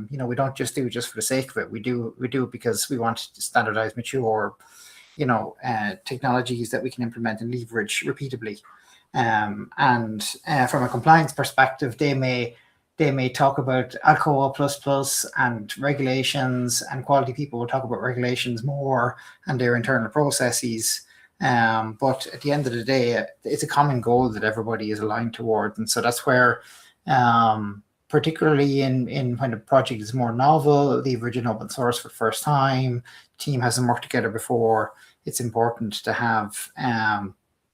We don't just do it just for the sake of it. We do it because we want to standardize mature, technologies that we can implement and leverage repeatably. And from a compliance perspective, they may talk about Alcoa and regulations, and quality people will talk about regulations more and their internal processes. But at the end of the day, it's a common goal that everybody is aligned towards. And so that's where, particularly in when a project is more novel, leverage in open source for the first time, team hasn't worked together before, it's important to have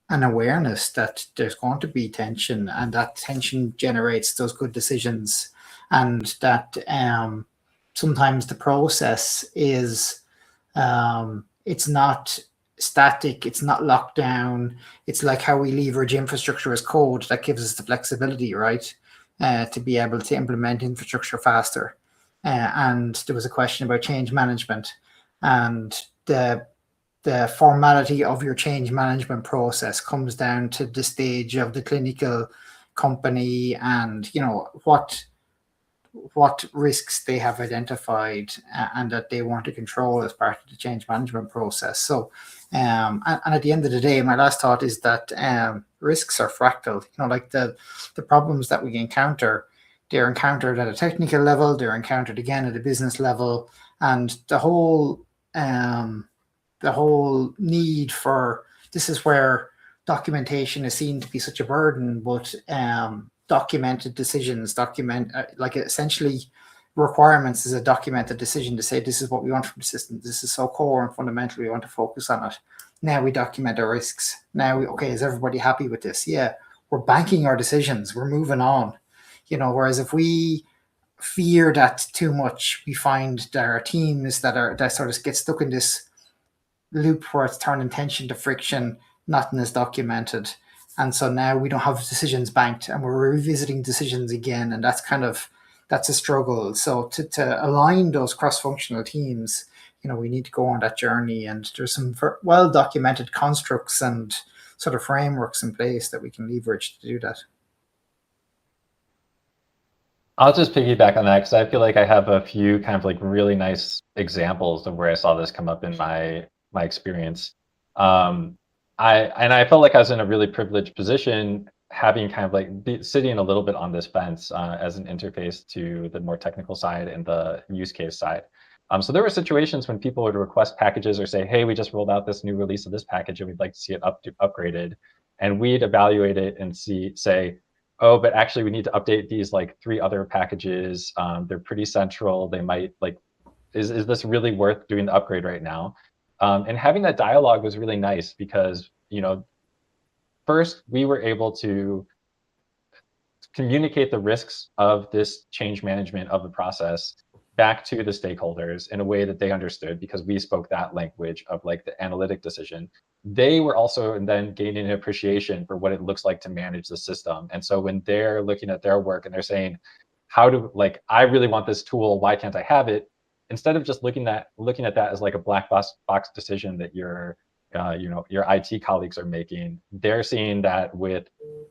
an awareness that there's going to be tension, and that tension generates those good decisions, and that sometimes the process is it's not static, it's not locked down. It's like how we leverage infrastructure as code that gives us the flexibility, right, to be able to implement infrastructure faster. And there was a question about change management, and the formality of your change management process comes down to the stage of the clinical company, and what risks they have identified and that they want to control as part of the change management process. So and at the end of the day, my last thought is that risks are fractal. Like the problems that we encounter, they're encountered at a technical level, they're encountered again at a business level, and the whole need for this is where documentation is seen to be such a burden, but documented decisions, like essentially requirements is a documented decision to say this is what we want from the system. This is so core and fundamental. We want to focus on it. Now we document our risks. Now, is everybody happy with this? Yeah, we're banking our decisions. We're moving on. Whereas if we fear that too much, we find there are teams that sort of get stuck in this loop where it's turning tension to friction, nothing is documented. And so now we don't have decisions banked, and we're revisiting decisions again. And that's a struggle. So to align those cross-functional teams, we need to go on that journey. And there's some well-documented constructs and sort of frameworks in place that we can leverage to do that. I'll just piggyback on that because I feel like I have a few kind of like really nice examples of where I saw this come up in my experience. I felt like I was in a really privileged position, having kind of like sitting a little bit on this fence as an interface to the more technical side and the use case side. So there were situations when people would request packages or say, "Hey, we just rolled out this new release of this package and we'd like to see it upgraded," and we'd evaluate it and say, "Oh, but actually we need to update these like 3 other packages. They're pretty central. They might like, is this really worth doing the upgrade right now?" And having that dialogue was really nice because, first we were able to communicate the risks of this change management of the process back to the stakeholders in a way that they understood because we spoke that language of like the analytic decision. They were also then gaining an appreciation for what it looks like to manage the system. And so when they're looking at their work and they're saying, how do like, I really want this tool, why can't I have it? Instead of just looking at that as like a black box decision that your IT colleagues are making, they're seeing that with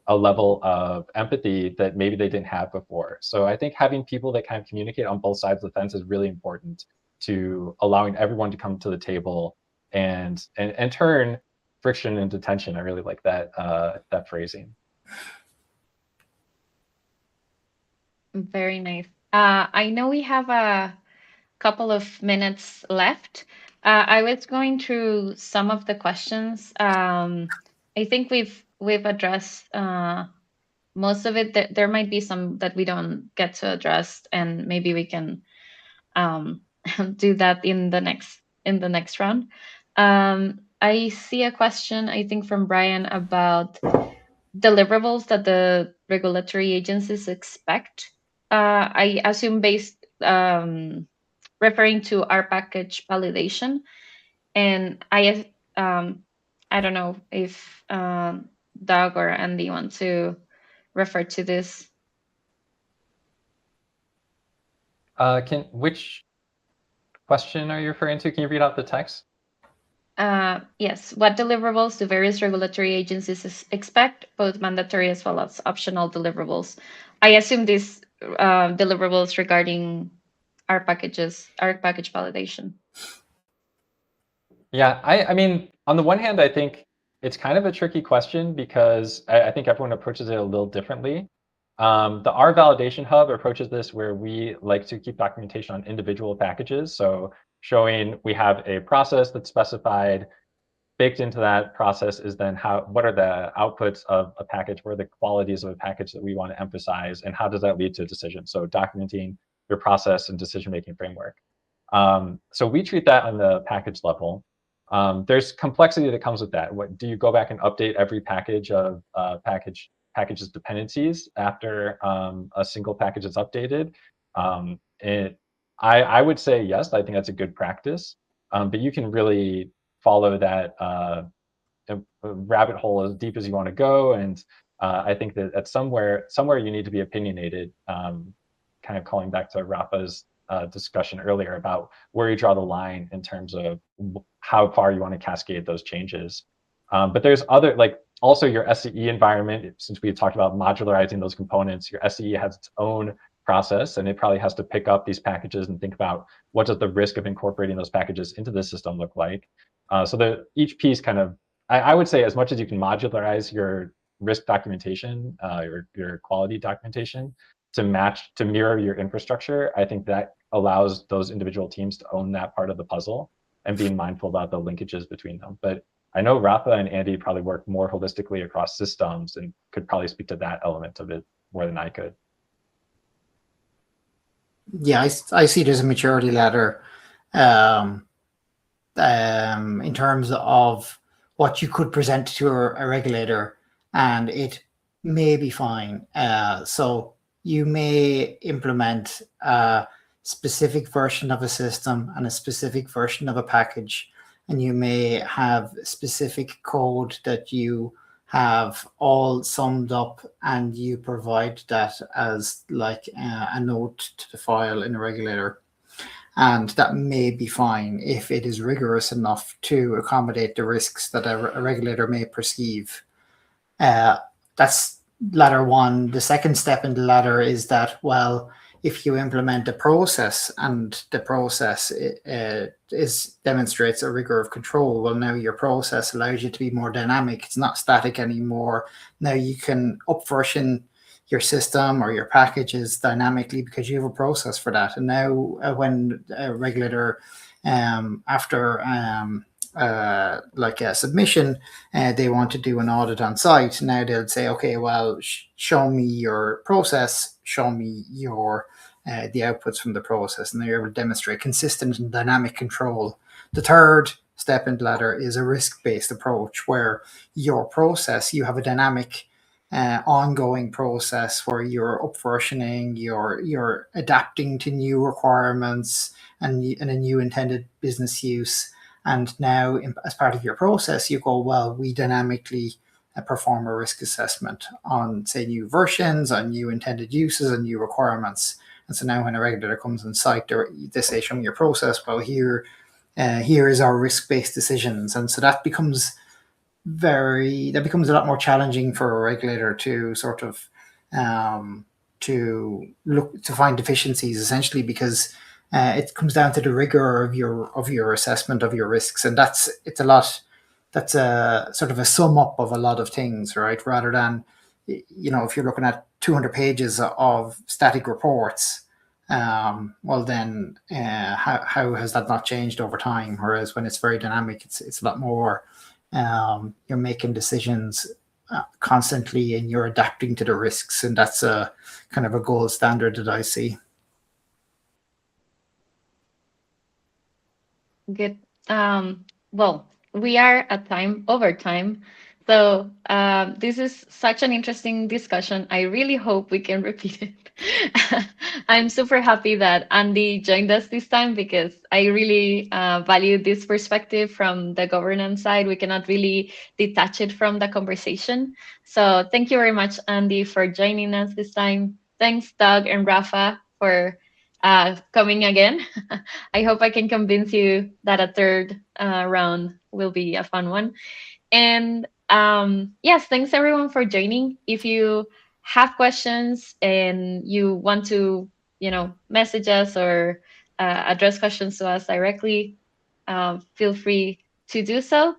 a level of empathy that maybe they didn't have before. So I think having people that kind of communicate on both sides of the fence is really important to allowing everyone to come to the table and turn friction into tension. I really like that phrasing. Very nice. I know we have a couple of minutes left. I was going through some of the questions. I think we've addressed most of it. There might be some that we don't get to address, and maybe we can do that in the next round. I see a question, I think, from Brian about deliverables that the regulatory agencies expect. I assume based referring to our package validation, and I don't know if Doug or Andy want to refer to this. Which question are you referring to? Can you read out the text? Yes. What deliverables do various regulatory agencies expect, both mandatory as well as optional deliverables? I assume these deliverables regarding our package validation. Yeah, I mean, on the one hand, I think it's kind of a tricky question because I think everyone approaches it a little differently. The R validation hub approaches this where we like to keep documentation on individual packages. So showing we have a process that's specified, baked into that process is then what are the outputs of a package, what are the qualities of a package that we want to emphasize, and how does that lead to a decision? So documenting your process and decision-making framework. So we treat that on the package level. There's complexity that comes with that. What do you go back and update every package of packages dependencies after a single package is updated? I would say yes. I think that's a good practice, but you can really follow that rabbit hole as deep as you want to go, and I think that at somewhere you need to be opinionated. Kind of calling back to Rafa's discussion earlier about where you draw the line in terms of how far you want to cascade those changes. But there's other, like also your SCE environment, since we talked about modularizing those components, your SCE has its own process and it probably has to pick up these packages and think about what does the risk of incorporating those packages into the system look like. So each piece kind of, I would say as much as you can modularize your risk documentation, your quality documentation, to mirror your infrastructure, I think that allows those individual teams to own that part of the puzzle and being mindful about the linkages between them. But I know Rafa and Andy probably work more holistically across systems and could probably speak to that element of it more than I could. Yeah, I see there's a maturity ladder in terms of what you could present to a regulator, and it may be fine. So you may implement a specific version of a system and a specific version of a package, and you may have specific code that you have all summed up, and you provide that as like a note to the file in a regulator. And that may be fine if it is rigorous enough to accommodate the risks that a regulator may perceive. That's ladder one. The second step in the ladder is that, well, if you implement a process and the process demonstrates a rigor of control, well, now your process allows you to be more dynamic. It's not static anymore. Now you can upversion your system or your packages dynamically because you have a process for that. And now when a regulator after like a submission, they want to do an audit on site. Now they'll say, okay, well, show me your process, show me your the outputs from the process, and they're able to demonstrate consistent and dynamic control. The third step in the ladder is a risk-based approach where your process, you have a dynamic ongoing process where you're upversioning, you're adapting to new requirements and a new intended business use. And now, as part of your process, you go, well, we dynamically perform a risk assessment on, say, new versions, on new intended uses, and new requirements. And so now, when a regulator comes on site, they say, show me your process. Well, here is our risk-based decisions. And so that becomes a lot more challenging for a regulator to sort of to look to find deficiencies, essentially, because it comes down to the rigor of your assessment of your risks, and that's a sort of a sum up of a lot of things, right? Rather than, if you're looking at 200 pages of static reports, well then how has that not changed over time? Whereas when it's very dynamic, it's a lot more. You're making decisions constantly, and you're adapting to the risks, and that's a kind of a gold standard that I see. Good. Well, we are at over time. So this is such an interesting discussion. I really hope we can repeat it. I'm super happy that Andy joined us this time because I really value this perspective from the governance side. We cannot really detach it from the conversation. So thank you very much, Andy, for joining us this time. Thanks, Doug and Rafa, for coming again. I hope I can convince you that a third round will be a fun one. And yes, thanks everyone for joining. If you have questions and you want to, message us or address questions to us directly, feel free to do so.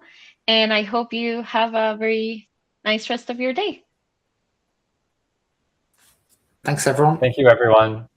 And I hope you have a very nice rest of your day. Thanks, everyone. Thank you, everyone.